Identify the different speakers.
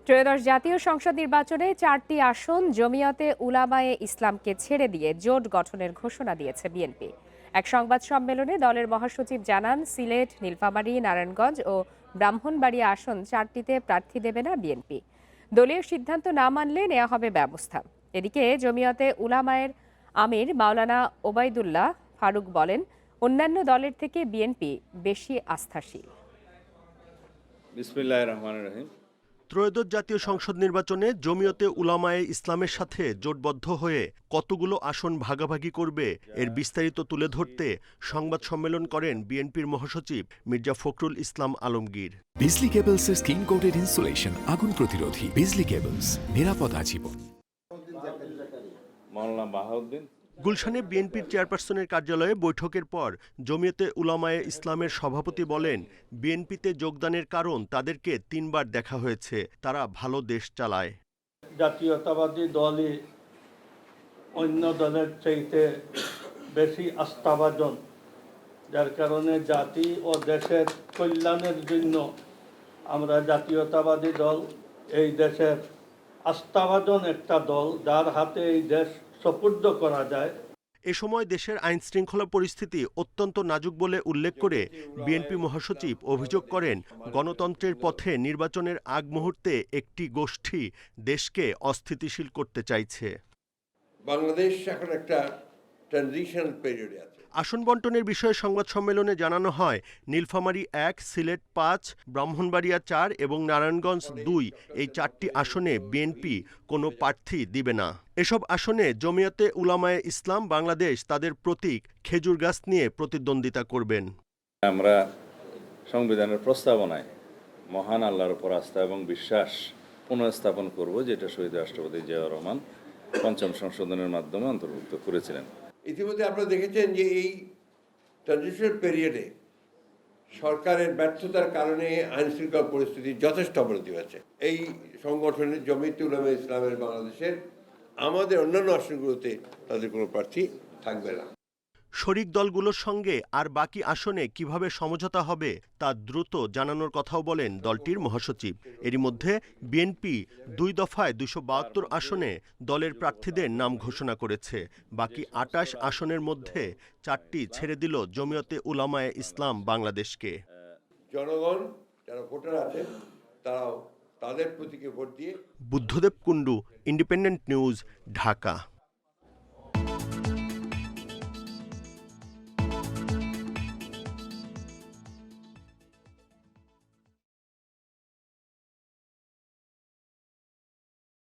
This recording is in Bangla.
Speaker 1: ত্রয়োদশ জাতীয় সংসদ নির্বাচনে 4টি আসন জমিয়তে উলামায়ে ইসলামকে ছেড়ে দিয়ে জোট গঠনের ঘোষণা দিয়েছে বিএনপি। এক সংবাদ সম্মেলনে দলের মহাসচিব জানান, সিলেট, নীলফামারী, নারায়ণগঞ্জ ও ব্রাহ্মণবাড়িয়া আসন 4টিতে প্রার্থী দেবে না বিএনপি। দলীয় সিদ্ধান্ত না মানলে নেওয়া হবে ব্যবস্থা। এদিকে জমিয়তে উলামায়ের আমির মাওলানা ওবায়দুল্লাহ ফারুক বলেন, অন্যান্য দলের থেকে বিএনপি বেশি আস্থাশীল।
Speaker 2: বিসমিল্লাহির রহমানির রহিম।
Speaker 3: ত্রয়োদশ জাতীয় সংসদ নির্বাচনে জমিয়তে উলামায়ে ইসলামের সাথে জোটবদ্ধ হয়ে কতগুলো আসন ভাগাভাগি করবে এর বিস্তারিত তুলে ধরতে সংবাদ সম্মেলন করেন বিএনপির মহাসচিব মির্জা ফখরুল ইসলাম আলমগীর।
Speaker 4: বিজলি কেবলসের স্কিন কোটেড ইনসুলেশন আগুন প্রতিরোধী। বিজলি কেবলস, নিরাপদ আজীবন।
Speaker 2: মাওলানা বাহাউদ্দিন।
Speaker 3: গুলশানে বিএনপির চেয়ারপারসনের কার্যালয়ে বৈঠকের পর জমিয়তে উলামায়ে ইসলামের সভাপতি বলেন, বিএনপিতে যোগদানের কারণ তাদেরকে 3 বার দেখা হয়েছে, তারা ভালো দেশ চালায়।
Speaker 5: জাতীয়তাবাদী দলই অন্য দলের চাইতে বেশি আস্থাভাজন, যার কারণে জাতি ও দেশের কল্যাণের জন্য আমরা জাতীয়তাবাদী দল এই দেশের আস্থাভাজন একটা দল, যার হাতে এই দেশ সুপুর্দ করা যায়।
Speaker 3: এ সময় দেশের আইন শৃঙ্খলা পরিস্থিতি অত্যন্ত নাজুক বলে উল্লেখ করে বিএনপি মহাসচিব অভিযোগ করেন, গণতন্ত্রের পথে নির্বাচনের আগ মুহূর্তে একটি গোষ্ঠী দেশকে অস্থিতিশীল করতে চাইছে।
Speaker 6: বাংলাদেশ এখন একটা ট্রানজিশনাল পিরিয়ডে আছে।
Speaker 3: আসন বন্টনের বিষয়ে সংবাদ সম্মেলনে জানানো হয়, নীলফামারী 1, সিলেট 5, ব্রাহ্মণবাড়িয়া 4 এবং নারায়ণগঞ্জ 2 এই 4টি আসনে বিএনপি কোনো প্রার্থী দিবে না। এসব আসনে জমিয়তে উলামায়ে ইসলাম বাংলাদেশ তাদের প্রতীক খেজুর গাছ নিয়ে প্রতিদ্বন্দ্বিতা করবেন।
Speaker 2: আমরা সংবিধানের প্রস্তাবনায় মহান আল্লাহর উপর আস্থা এবং বিশ্বাস পুনঃস্থাপন করব, যেটা শহীদ রাষ্ট্রপতি জিয়াউর রহমান 5ম সংশোধনের মাধ্যমে অন্তর্ভুক্ত করেছিলেন।
Speaker 6: ইতিমধ্যে আপনারা দেখেছেন যে এই ট্রানজিশনাল পিরিয়ডে সরকারের ব্যর্থতার কারণে আইন শৃঙ্খলা পরিস্থিতি যথেষ্ট অবনতি হয়েছে। এই সংগঠনের জমিয়তে উলামায়ে ইসলামের বাংলাদেশের আমাদের অন্যান্য আসনগুলোতে তাদের কোনো প্রার্থী থাকবে না।
Speaker 3: শরিক দলগুলোর সঙ্গে আর বাকি আসনে কিভাবে সমঝোতা হবে তা দ্রুত জানানোর কথাও বলেন দলটির মহাসচিব। এরই মধ্যে বিএনপি 2 দফায় 272 আসনে দলের প্রার্থীদের নাম ঘোষণা করেছে। বাকি 28 আসনের মধ্যে 4টি ছেড়ে দিল জমিয়তে উলামায়ে ইসলাম বাংলাদেশকে।
Speaker 6: জনগণ যারা ভোটার আছে তারাও তাদের প্রতীকে ভোট দিয়ে।
Speaker 3: Buddhadeb Kundu, independent news, Dhaka.